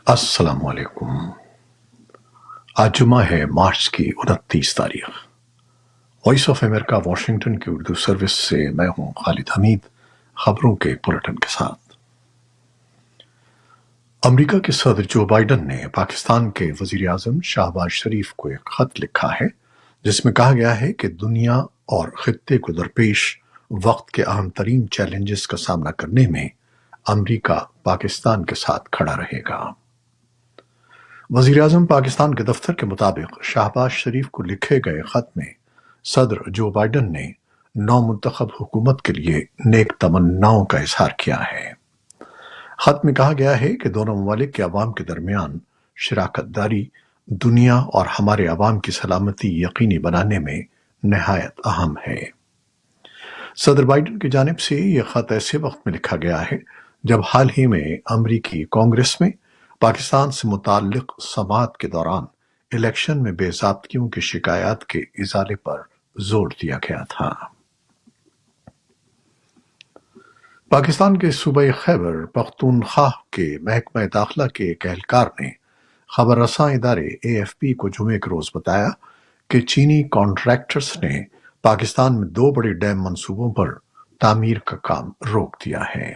السلام علیکم۔ آج جمعہ ہے، مارچ کی 29 تاریخ۔ وائس آف امریکہ واشنگٹن کی اردو سروس سے میں ہوں خالد حمید، خبروں کے بلیٹن کے ساتھ۔ امریکہ کے صدر جو بائیڈن نے پاکستان کے وزیر اعظم شہباز شریف کو ایک خط لکھا ہے جس میں کہا گیا ہے کہ دنیا اور خطے کو درپیش وقت کے اہم ترین چیلنجز کا سامنا کرنے میں امریکہ پاکستان کے ساتھ کھڑا رہے گا۔ وزیر اعظم پاکستان کے دفتر کے مطابق شہباز شریف کو لکھے گئے خط میں صدر جو بائیڈن نے نومنتخب حکومت کے لیے نیک تمناؤں کا اظہار کیا ہے۔ خط میں کہا گیا ہے کہ دونوں ممالک کے عوام کے درمیان شراکت داری دنیا اور ہمارے عوام کی سلامتی یقینی بنانے میں نہایت اہم ہے۔ صدر بائیڈن کی جانب سے یہ خط ایسے وقت میں لکھا گیا ہے جب حال ہی میں امریکی کانگریس میں پاکستان سے متعلق سماعت کے دوران الیکشن میں بے ضابطگیوں کی شکایات کے ازالے پر زور دیا گیا تھا۔ پاکستان کے صوبہ خیبر پختونخوا کے محکمہ داخلہ کے ایک اہلکار نے خبر رساں ادارے AFP کو جمعے کے روز بتایا کہ چینی کانٹریکٹرز نے پاکستان میں 2 بڑے ڈیم منصوبوں پر تعمیر کا کام روک دیا ہے۔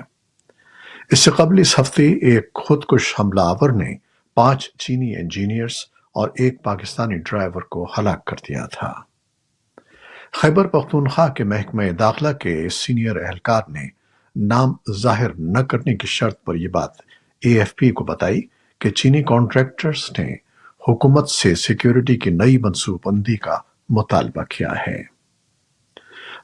اس سے قبل اس ہفتے ایک خودکش حملہ آور نے 5 چینی انجینئرز اور ایک پاکستانی ڈرائیور کو ہلاک کر دیا تھا۔ خیبر پختونخوا کے محکمہ داخلہ کے سینئر اہلکار نے نام ظاہر نہ کرنے کی شرط پر یہ بات AFP کو بتائی کہ چینی کانٹریکٹرز نے حکومت سے سیکیورٹی کی نئی منصوبہ بندی کا مطالبہ کیا ہے۔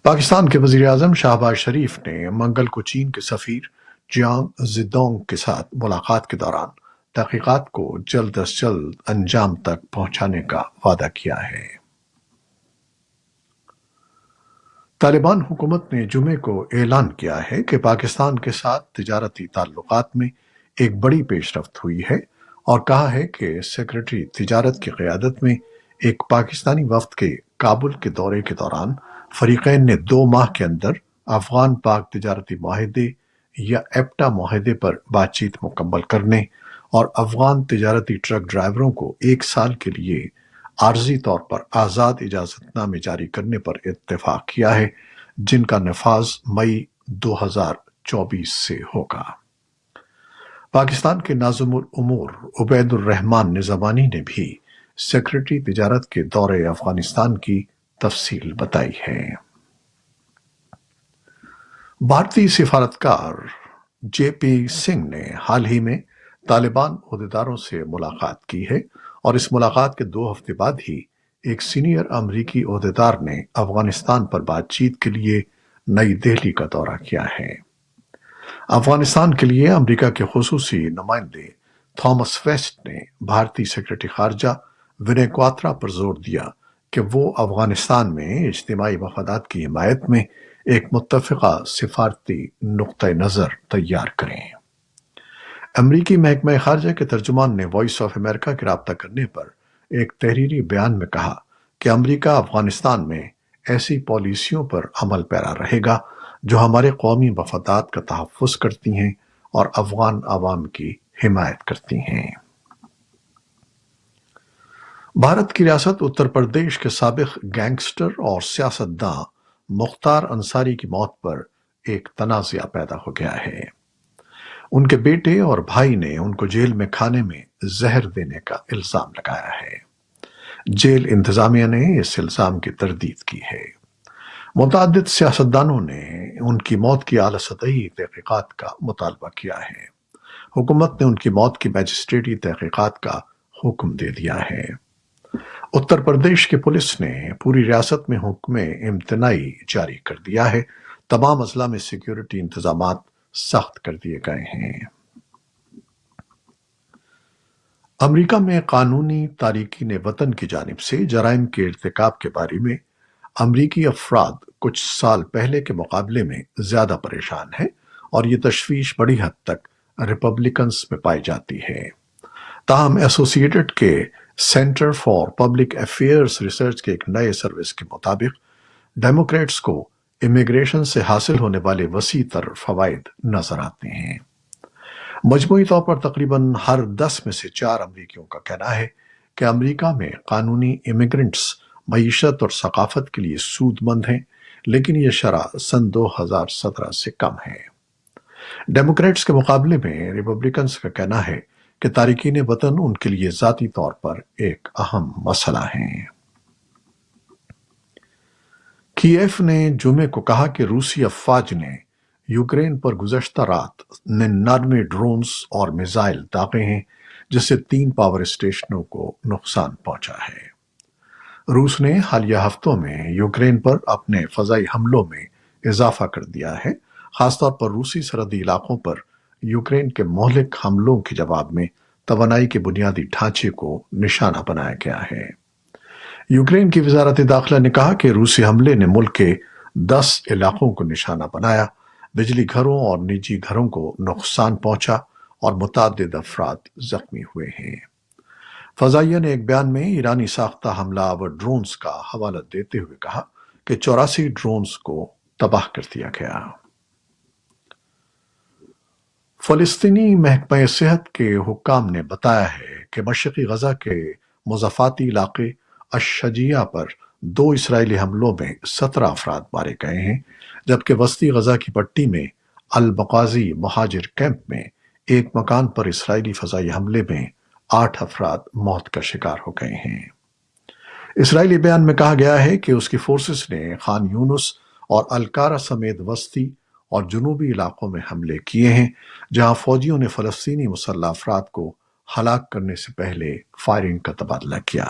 پاکستان کے وزیر اعظم شہباز شریف نے منگل کو چین کے سفیر جیانگ زیڈونگ کے ساتھ ملاقات کے دوران تحقیقات کو جلد از جلد انجام تک پہنچانے کا وعدہ کیا ہے۔ طالبان حکومت نے جمعے کو اعلان کیا ہے کہ پاکستان کے ساتھ تجارتی تعلقات میں ایک بڑی پیش رفت ہوئی ہے اور کہا ہے کہ سیکریٹری تجارت کی قیادت میں ایک پاکستانی وفد کے کابل کے دورے کے دوران فریقین نے 2 ماہ کے اندر افغان پاک تجارتی معاہدے یا ایپٹا معاہدے پر بات چیت مکمل کرنے اور افغان تجارتی ٹرک ڈرائیوروں کو 1 سال کے لیے عارضی طور پر آزاد اجازت نامے جاری کرنے پر اتفاق کیا ہے، جن کا نفاذ مئی 2024 سے ہوگا۔ پاکستان کے ناظم الامور عبید الرحمان نظامانی نے بھی سیکریٹری تجارت کے دورے افغانستان کی تفصیل بتائی ہے۔ بھارتی سفارتکار JP سنگھ نے حال ہی میں طالبان عہدیداروں سے ملاقات کی ہے اور اس ملاقات کے 2 ہفتے بعد ہی ایک سینئر امریکی عہدیدار نے افغانستان پر بات چیت کے لیے نئی دہلی کا دورہ کیا ہے۔ افغانستان کے لیے امریکہ کے خصوصی نمائندے تھامس ویسٹ نے بھارتی سیکریٹری خارجہ ونے کواترا پر زور دیا کہ وہ افغانستان میں اجتماعی مفادات کی حمایت میں ایک متفقہ سفارتی نقطہ نظر تیار کریں۔ امریکی محکمہ خارجہ کے ترجمان نے وائس آف امریکہ کے رابطہ کرنے پر ایک تحریری بیان میں کہا کہ امریکہ افغانستان میں ایسی پالیسیوں پر عمل پیرا رہے گا جو ہمارے قومی مفادات کا تحفظ کرتی ہیں اور افغان عوام کی حمایت کرتی ہیں۔ بھارت کی ریاست اتر پردیش کے سابق گینگسٹر اور سیاستداں مختار انصاری کی موت پر ایک تنازعہ پیدا ہو گیا ہے۔ ان کے بیٹے اور بھائی نے ان کو جیل میں کھانے میں زہر دینے کا الزام لگایا ہے۔ جیل انتظامیہ نے اس الزام کی تردید کی ہے۔ متعدد سیاستدانوں نے ان کی موت کی اعلیٰ سطحی تحقیقات کا مطالبہ کیا ہے۔ حکومت نے ان کی موت کی میجسٹریٹی تحقیقات کا حکم دے دیا ہے۔ اتر پردیش کی پولیس نے پوری ریاست میں حکم امتناعی جاری کر دیا ہے۔ تمام اضلاع میں سیکیورٹی انتظامات سخت کر دیے گئے ہیں۔ امریکہ میں قانونی تارکین وطن کی جانب سے جرائم کے ارتکاب کے بارے میں امریکی افراد کچھ سال پہلے کے مقابلے میں زیادہ پریشان ہیں اور یہ تشویش بڑی حد تک ریپبلکنز میں پائی جاتی ہے۔ تاہم ایسوسی ایٹڈ کے centre for public affairs research کے ایک نئے سروس کے مطابق ڈیموکریٹس کو امیگریشن سے حاصل ہونے والے وسیع تر فوائد نظر آتے ہیں۔ مجموعی طور پر تقریباً ہر 10 میں سے 4 امریکیوں کا کہنا ہے کہ امریکہ میں قانونی امیگرنٹس معیشت اور ثقافت کے لیے سود مند ہیں، لیکن یہ شرح سن 2017 سے کم ہے۔ ڈیموکریٹس کے مقابلے میں ریپبلکنز کا کہنا ہے کہ تارکین وطن ان کے لیے ذاتی طور پر ایک اہم مسئلہ ہیں۔ کیف نے جمعے کو کہا کہ روسی افواج نے یوکرین پر گزشتہ رات 99 ڈرونز اور میزائل داغے ہیں، جس سے 3 پاور اسٹیشنوں کو نقصان پہنچا ہے۔ روس نے حالیہ ہفتوں میں یوکرین پر اپنے فضائی حملوں میں اضافہ کر دیا ہے، خاص طور پر روسی سرحدی علاقوں پر یوکرین کے مہلک حملوں کے جواب میں توانائی کے بنیادی ڈھانچے کو نشانہ بنایا گیا ہے۔ یوکرین کی وزارت داخلہ نے کہا کہ روسی حملے نے ملک کے 10 علاقوں کو نشانہ بنایا، بجلی گھروں اور نجی گھروں کو نقصان پہنچا اور متعدد افراد زخمی ہوئے ہیں۔ فضائیہ نے ایک بیان میں ایرانی ساختہ حملہ آور ڈرونز کا حوالہ دیتے ہوئے کہا کہ 84 ڈرونز کو تباہ کر دیا گیا۔ فلسطینی محکمہ صحت کے حکام نے بتایا ہے کہ مشرقی غزہ کے مضافاتی علاقے الشجیع پر 2 اسرائیلی حملوں میں 17 افراد مارے گئے ہیں، جبکہ وسطی غزہ کی پٹی میں المقاضی مہاجر کیمپ میں ایک مکان پر اسرائیلی فضائی حملے میں 8 افراد موت کا شکار ہو گئے ہیں۔ اسرائیلی بیان میں کہا گیا ہے کہ اس کی فورسز نے خان یونس اور الکارا سمیت وسطی اور جنوبی علاقوں میں حملے کیے ہیں، جہاں فوجیوں نے فلسطینی مسلح افراد کو ہلاک کرنے سے پہلے فائرنگ کا تبادلہ کیا۔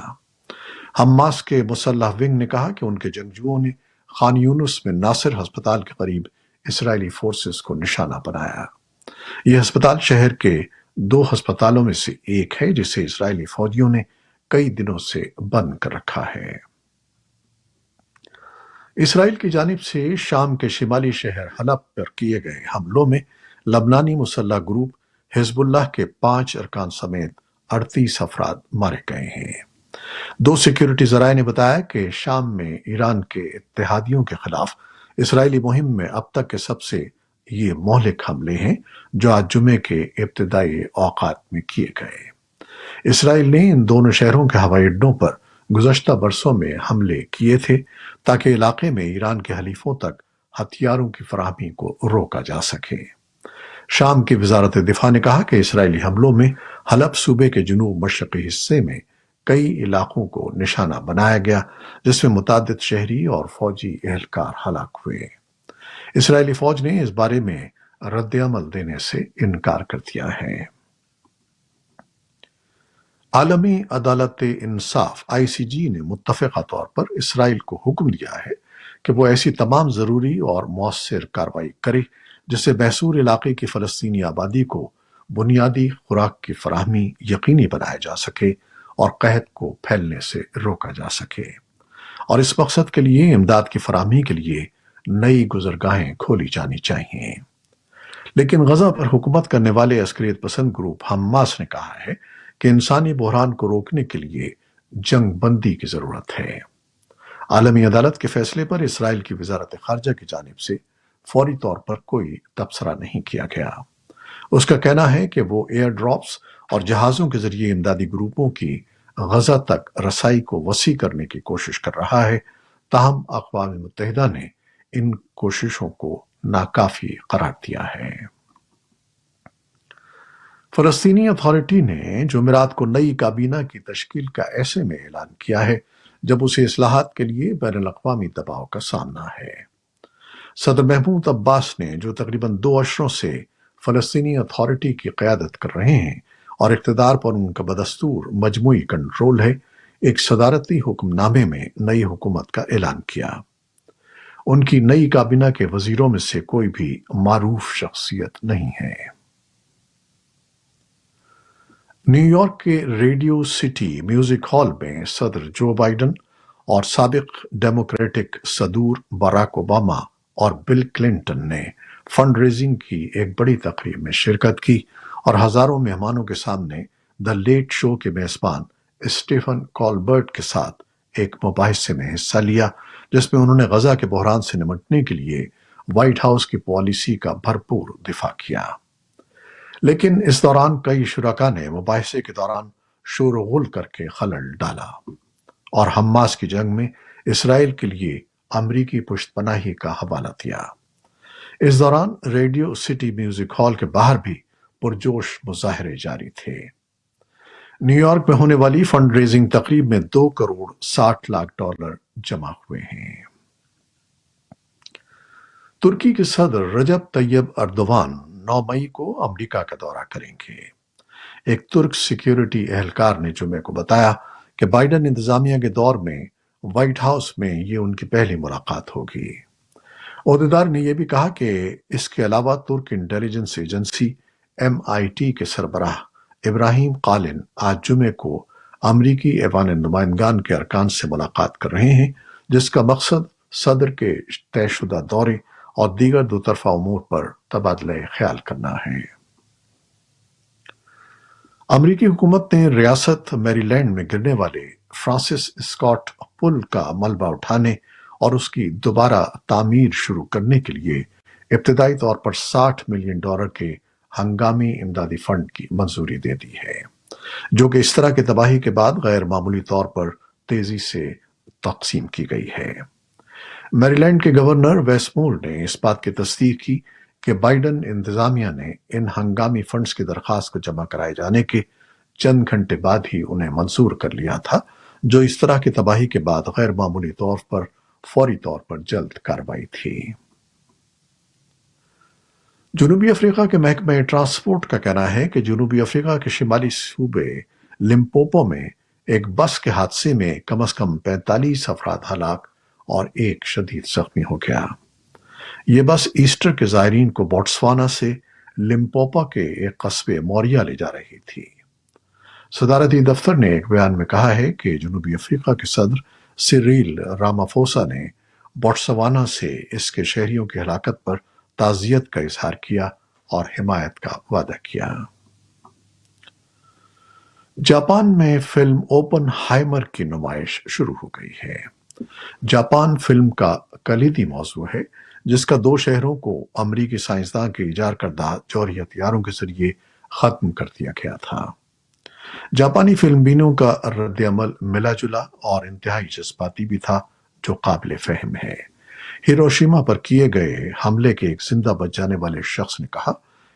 حماس کے مسلح ونگ نے کہا کہ ان کے جنگجوؤں نے خان یونس میں ناصر ہسپتال کے قریب اسرائیلی فورسز کو نشانہ بنایا۔ یہ ہسپتال شہر کے 2 ہسپتالوں میں سے ایک ہے جسے اسرائیلی فوجیوں نے کئی دنوں سے بند کر رکھا ہے۔ اسرائیل کی جانب سے شام کے شمالی شہر حلب پر کیے گئے حملوں میں لبنانی مسلح گروپ حزب اللہ کے 5 ارکان سمیت 38 افراد مارے گئے ہیں۔ 2 سیکیورٹی ذرائع نے بتایا کہ شام میں ایران کے اتحادیوں کے خلاف اسرائیلی مہم میں اب تک کے سب سے یہ مہلک حملے ہیں جو آج جمعے کے ابتدائی اوقات میں کیے گئے۔ اسرائیل نے ان دونوں شہروں کے ہوائی اڈوں پر گزشتہ برسوں میں حملے کیے تھے تاکہ علاقے میں ایران کے حلیفوں تک ہتھیاروں کی فراہمی کو روکا جا سکے۔ شام کی وزارت دفاع نے کہا کہ اسرائیلی حملوں میں حلب صوبے کے جنوب مشرقی حصے میں کئی علاقوں کو نشانہ بنایا گیا، جس میں متعدد شہری اور فوجی اہلکار ہلاک ہوئے۔ اسرائیلی فوج نے اس بارے میں رد عمل دینے سے انکار کر دیا ہے۔ عالمی عدالت انصاف (ICJ) نے متفقہ طور پر اسرائیل کو حکم دیا ہے کہ وہ ایسی تمام ضروری اور مؤثر کارروائی کرے جس سے محصور علاقے کی فلسطینی آبادی کو بنیادی خوراک کی فراہمی یقینی بنایا جا سکے اور قحط کو پھیلنے سے روکا جا سکے، اور اس مقصد کے لیے امداد کی فراہمی کے لیے نئی گزرگاہیں کھولی جانی چاہیے۔ لیکن غزہ پر حکومت کرنے والے عسکریت پسند گروپ حماس نے کہا ہے کہ انسانی بحران کو روکنے کے لیے جنگ بندی کی ضرورت ہے۔ عالمی عدالت کے فیصلے پر اسرائیل کی وزارت خارجہ کی جانب سے فوری طور پر کوئی تبصرہ نہیں کیا گیا۔ اس کا کہنا ہے کہ وہ ایئر ڈراپس اور جہازوں کے ذریعے امدادی گروپوں کی غزہ تک رسائی کو وسیع کرنے کی کوشش کر رہا ہے، تاہم اقوام متحدہ نے ان کوششوں کو ناکافی قرار دیا ہے۔ فلسطینی اتھارٹی نے جمعرات کو نئی کابینہ کی تشکیل کا ایسے میں اعلان کیا ہے جب اسے اصلاحات کے لیے بین الاقوامی دباؤ کا سامنا ہے۔ صدر محمود عباس نے، جو تقریباً 2 عشروں سے فلسطینی اتھارٹی کی قیادت کر رہے ہیں اور اقتدار پر ان کا بدستور مجموعی کنٹرول ہے، ایک صدارتی حکم نامے میں نئی حکومت کا اعلان کیا۔ ان کی نئی کابینہ کے وزیروں میں سے کوئی بھی معروف شخصیت نہیں ہے۔ نیو یارک کے ریڈیو سٹی میوزک ہال میں صدر جو بائیڈن اور سابق ڈیموکریٹک صدور باراک اوباما اور بل کلنٹن نے فنڈ ریزنگ کی ایک بڑی تقریب میں شرکت کی اور ہزاروں مہمانوں کے سامنے دی لیٹ شو کے میزبان اسٹیفن کولبرٹ کے ساتھ ایک مباحثے میں حصہ لیا، جس میں انہوں نے غزہ کے بحران سے نمٹنے کے لیے وائٹ ہاؤس کی پالیسی کا بھرپور دفاع کیا۔ لیکن اس دوران کئی شرکا نے مباحثے کے دوران شور و غل کر کے خلل ڈالا اور حماس کی جنگ میں اسرائیل کے لیے امریکی پشت پناہی کا حوالہ دیا۔ اس دوران ریڈیو سٹی میوزک ہال کے باہر بھی پرجوش مظاہرے جاری تھے۔ نیو یارک میں ہونے والی فنڈ ریزنگ تقریب میں 2 کروڑ 60 لاکھ ڈالر جمع ہوئے ہیں۔ ترکی کے صدر رجب طیب ایردوان 9 مئی کو امریکہ کا دورہ کریں گے۔ ایک ترک سیکیورٹی اہلکار نے جمعے کو بتایا کہ بائیڈن انتظامیہ کے دور میں وائٹ ہاؤس میں یہ ان کی پہلی ملاقات ہوگی۔ عہدیدار نے یہ بھی کہا کہ اس کے علاوہ ترک انٹیلیجنس ایجنسی MIT کے سربراہ ابراہیم قالن آج جمعے کو امریکی ایوان نمائندگان کے ارکان سے ملاقات کر رہے ہیں، جس کا مقصد صدر کے طے شدہ دورے اور دیگر دوطرفہ امور پر تبادلہ خیال کرنا ہے۔ امریکی حکومت نے ریاست میری لینڈ میں گرنے والے فرانسس اسکاٹ پل کا ملبہ اٹھانے اور اس کی دوبارہ تعمیر شروع کرنے کے لیے ابتدائی طور پر $60 ملین کے ہنگامی امدادی فنڈ کی منظوری دے دی ہے، جو کہ اس طرح کی تباہی کے بعد غیر معمولی طور پر تیزی سے تقسیم کی گئی ہے۔ میری لینڈ کے گورنر ویس مور نے اس بات کی تصدیق کی کہ بائیڈن انتظامیہ نے ان ہنگامی فنڈز کی درخواست کو جمع کرائے جانے کے چند گھنٹے بعد ہی انہیں منظور کر لیا تھا، جو اس طرح کی تباہی کے بعد غیر معمولی طور پر فوری طور پر جلد کارروائی تھی۔ جنوبی افریقہ کے محکمہ ٹرانسپورٹ کا کہنا ہے کہ جنوبی افریقہ کے شمالی صوبے لمپوپو میں ایک بس کے حادثے میں کم از کم 45 افراد ہلاک اور ایک شدید زخمی ہو گیا۔ یہ بس ایسٹر کے زائرین کو بوٹسوانا سے لمپوپو کے ایک قصبے موریا لے جا رہی تھی۔ صدارتی دفتر نے ایک بیان میں کہا ہے کہ جنوبی افریقہ کے صدر سیریل رامافوسا نے بوٹسوانا سے اس کے شہریوں کی ہلاکت پر تعزیت کا اظہار کیا اور حمایت کا وعدہ کیا۔ جاپان میں فلم اوپن ہائمر کی نمائش شروع ہو گئی ہے۔ جاپان فلم کا کلیدی موضوع ہے، جس کا 2 شہروں کو امریکی سائنسداں کے ایجاد کردہ جوہری ہتھیاروں کے ذریعے ختم کر دیا گیا تھا۔ جاپانی فلم بینوں کا رد عمل ملا جلا اور انتہائی جذباتی بھی تھا، جو قابل فہم ہے۔ ہیروشیما پر کیے گئے حملے کے ایک زندہ بچ جانے والے شخص نے کہا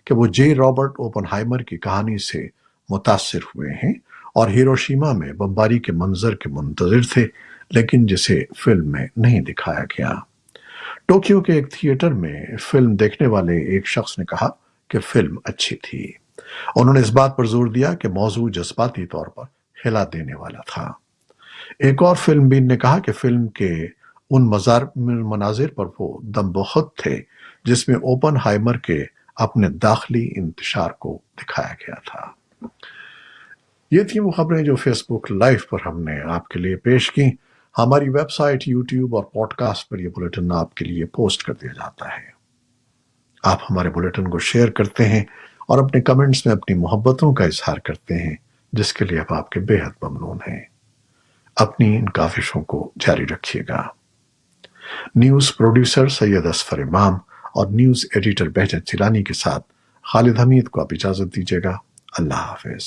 کہ وہ جے رابرٹ اوپن ہائمر کی کہانی سے متاثر ہوئے ہیں اور ہیروشیما میں بمباری کے منظر کے منتظر تھے، لیکن جسے فلم میں نہیں دکھایا گیا۔ ٹوکیو کے ایک تھیٹر میں فلم دیکھنے والے ایک شخص نے کہا کہ فلم اچھی تھی۔ انہوں نے اس بات پر زور دیا کہ موضوع جذباتی طور پر ہلا دینے والا تھا۔ ایک اور فلم بین نے کہا کہ فلم کے ان مناظر پر وہ دم بخود تھے جس میں اوپن ہائمر کے اپنے داخلی انتشار کو دکھایا گیا تھا۔ یہ تھی وہ خبریں جو فیس بک لائیو پر ہم نے آپ کے لیے پیش کی۔ ہماری ویب سائٹ، یوٹیوب اور پوڈ کاسٹ پر یہ بلیٹن آپ کے لیے پوسٹ کر دیا جاتا ہے۔ آپ ہمارے بلیٹن کو شیئر کرتے ہیں اور اپنے کمنٹس میں اپنی محبتوں کا اظہار کرتے ہیں، جس کے لیے ہم آپ کے بے حد ممنون ہیں۔ اپنی ان کاوشوں کو جاری رکھیے گا۔ نیوز پروڈیوسر سید اصفر امام اور نیوز ایڈیٹر بہجت جیلانی کے ساتھ خالد حمید کو آپ اجازت دیجیے گا۔ اللہ حافظ۔